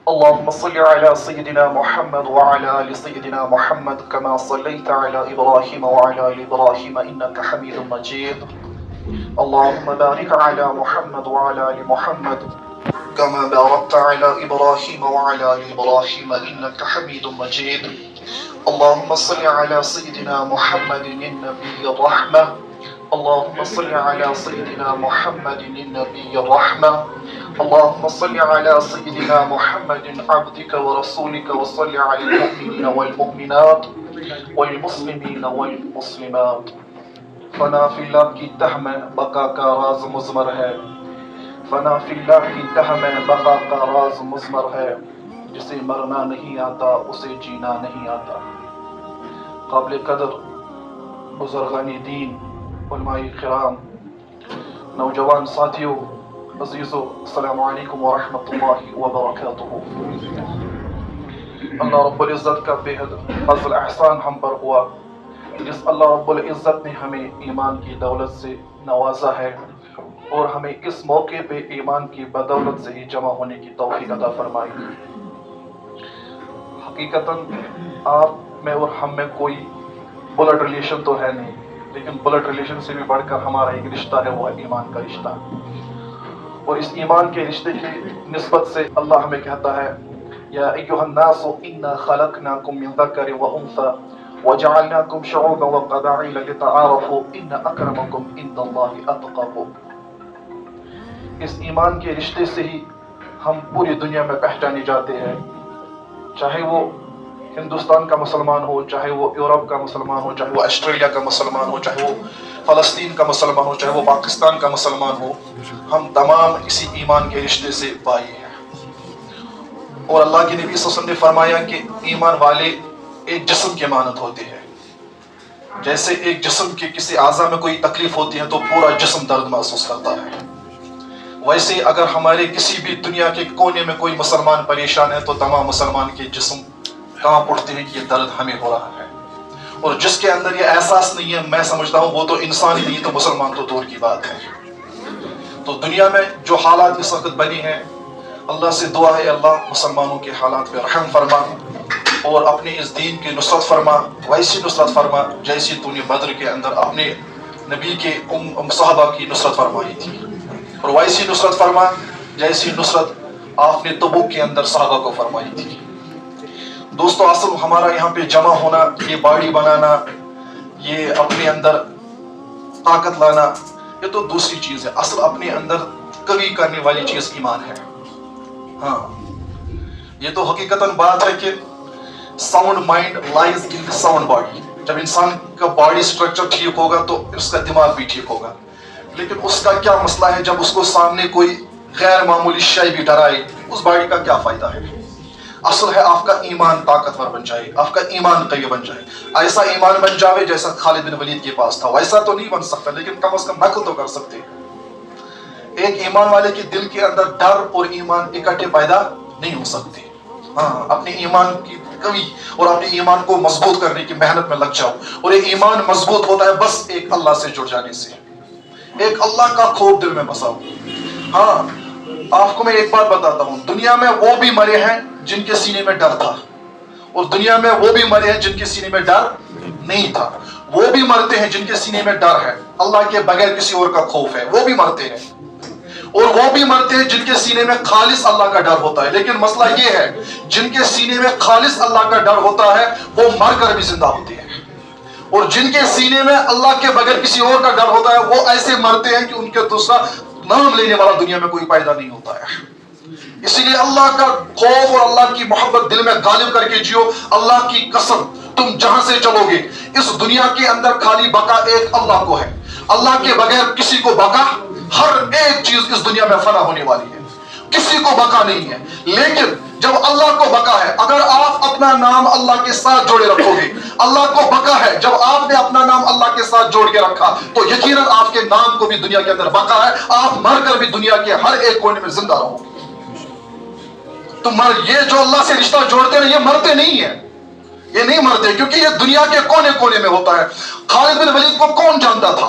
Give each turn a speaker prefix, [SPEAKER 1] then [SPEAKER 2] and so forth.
[SPEAKER 1] اللهم صل على سيدنا محمد وعلى آل سيدنا محمد كما صليت على إبراهيم وعلى آل إبراهيم إنك حميد مجيد. اللهم بارك على محمد وعلى آل محمد كما باركت على إبراهيم وعلى آل إبراهيم إنك حميد مجيد. اللهم صل على سيدنا محمد النبي الرحمة. اللهم صل على سيدنا محمد النبي الرحمة. اللهم صل على سيدنا محمد عبدك ورسولك وصل على المؤمنين والمؤمنات والمسلمين والمسلمات. فنا فی اللہ کی تہ میں بقا کا راز مضمر ہے. فنا فی اللہ کی تہ میں بقا کا راز مضمر ہے. جسے مرنا نہیں آتا اسے جینا نہیں آتا. قابل قدر بزرگان دین، علماء کرام، نوجوان ساتھیوں، عزیزو، السلام علیکم ورحمۃ اللہ وبرکاتہ. اللہ رب العزت کا بے حد فضل احسان ہم پر ہوا، جس اللہ رب العزت نے ہمیں ایمان کی دولت سے نوازا ہے اور ہمیں اس موقع پہ ایمان کی بدولت سے ہی جمع ہونے کی توفیق عطا فرمائی. حقیقتاً آپ میں اور ہم میں کوئی بلڈ ریلیشن تو ہے نہیں، لیکن بلڈ ریلیشن سے بھی بڑھ کر ہمارا ایک رشتہ ہے، وہ ہے ایمان کا رشتہ. اور اس ایمان کے رشتے کی نسبت سے اللہ ہمیں کہتا ہے، یا ایھا الناس انا خلقناکم من ذکر وانثی وجعلناکم شعوبا وقبائل لتعارفوا ان اکرمکم عند اللہ اتقاکم. اس ایمان کے رشتے سے ہی ہم پوری دنیا میں پہچانے جاتے ہیں، چاہے وہ ہندوستان کا مسلمان ہو، چاہے وہ یورپ کا مسلمان ہو، چاہے وہ آسٹریلیا کا مسلمان ہو، چاہے وہ فلسطین کا مسلمان ہو، چاہے وہ پاکستان کا مسلمان ہو، ہم تمام اسی ایمان کے رشتے سے بھائی ہیں. اور اللہ کے نبی صلی اللہ علیہ وسلم نے فرمایا کہ ایمان والے ایک جسم کے مانند ہوتے ہیں. جیسے ایک جسم کے کسی اعضاء میں کوئی تکلیف ہوتی ہے تو پورا جسم درد محسوس کرتا ہے، ویسے اگر ہمارے کسی بھی دنیا کے کونے میں کوئی مسلمان پریشان ہے تو تمام مسلمان کے جسم کانپ اٹھتے ہیں کہ یہ درد ہمیں ہو رہا ہے. اور جس کے اندر یہ احساس نہیں ہے، میں سمجھتا ہوں وہ تو انسان ہی نہیں تو مسلمان تو دور کی بات ہے. تو دنیا میں جو حالات اس وقت بنی ہیں، اللہ سے دعا ہے اللہ مسلمانوں کے حالات پہ رحم فرما اور اپنے اس دین کی نصرت فرما، ویسی نصرت فرما جیسی تو نے بدر کے اندر اپنے نبی کے صحابہ کی نصرت فرمائی تھی، اور ویسی نصرت فرما جیسی نصرت آپ نے تبوک کے اندر صحابہ کو فرمائی تھی. دوستو، اصل ہمارا یہاں پہ جمع ہونا، یہ باڑی بنانا، یہ اپنے اندر طاقت لانا، یہ تو دوسری چیز ہے. اصل اپنے اندر قوی کرنے والی چیز ایمان ہے. ہاں، یہ تو حقیقتاً بات ہے کہ ساؤنڈ مائنڈ لائز ان دی ساؤنڈ باڈی. جب انسان کا باڈی سٹرکچر ٹھیک ہوگا تو اس کا دماغ بھی ٹھیک ہوگا. لیکن اس کا کیا مسئلہ ہے جب اس کو سامنے کوئی غیر معمولی شے بھی ڈرائے، اس باڈی کا کیا فائدہ ہے؟ اصل ہے آپ کا ایمان طاقتور بن جائے، آپ کا ایمان قوی بن جائے. ایسا ایمان بن جاوے جیسا خالد بن ولید کے پاس تھا. ویسا تو نہیں بن سکتا، لیکن کم از کم نقل تو کر سکتے. ایک ایمان والے کے دل کے اندر ڈر اور ایمان اکٹھے پیدا نہیں ہو سکتے. ہاں، اپنے ایمان کی قوی اور اپنے ایمان کو مضبوط کرنے کی محنت میں لگ جاؤ. اور یہ ایمان مضبوط ہوتا ہے بس ایک اللہ سے جڑ جانے سے، ایک اللہ کا خوف دل میں بساؤ. ہاں، آپ کو میں ایک بات بتاتا ہوں، دنیا میں وہ بھی مرے ہیں جن کے سینے میں ڈر تھا، اور دنیا میں وہ بھی مرے ہیں جن کے سینے میں ڈر نہیں تھا. وہ بھی مرتے ہیں جن کے سینے میں ڈر ہے، اللہ کے بغیر کسی اور کا خوف ہے، وہ بھی مرتے ہیں. اور وہ بھی مرتے ہیں جن کے سینے میں خالص اللہ کا ڈر ہوتا ہے. لیکن مسئلہ یہ ہے، جن کے سینے میں خالص اللہ کا ڈر ہوتا ہے وہ مر کر بھی زندہ ہوتے ہیں، اور جن کے سینے میں اللہ کے بغیر کسی اور کا ڈر ہوتا ہے وہ ایسے مرتے ہیں کہ ان کے دوسرا نام لینے والا دنیا میں کوئی پیدا نہیں ہوتا ہے. اسی لیے اللہ کا خوف اور اللہ کی محبت دل میں غالب کر کے جیو. اللہ کی قسم، تم جہاں سے چلو گے اس دنیا کے اندر خالی بقا ایک اللہ کو ہے. اللہ کے بغیر کسی کو بقا، ہر ایک چیز اس دنیا میں فنا ہونے والی ہے، کسی کو بقا نہیں ہے. لیکن جب اللہ کو بقا ہے، اگر آپ اپنا نام اللہ کے ساتھ جوڑے رکھو گے، اللہ کو بقا ہے. جب آپ نے اپنا نام اللہ کے ساتھ جوڑ کے رکھا تو یقیناً آپ کے نام کو بھی دنیا کے اندر بقا ہے. آپ مر کر بھی دنیا کے ہر ایک کونے میں زندہ رہو گے. تو یہ جو اللہ سے رشتہ جوڑتے ہیں یہ مرتے نہیں ہیں، یہ نہیں مرتے، کیونکہ یہ دنیا کے کونے کونے میں ہوتا ہے. خالد بن ولید کو کون جانتا تھا؟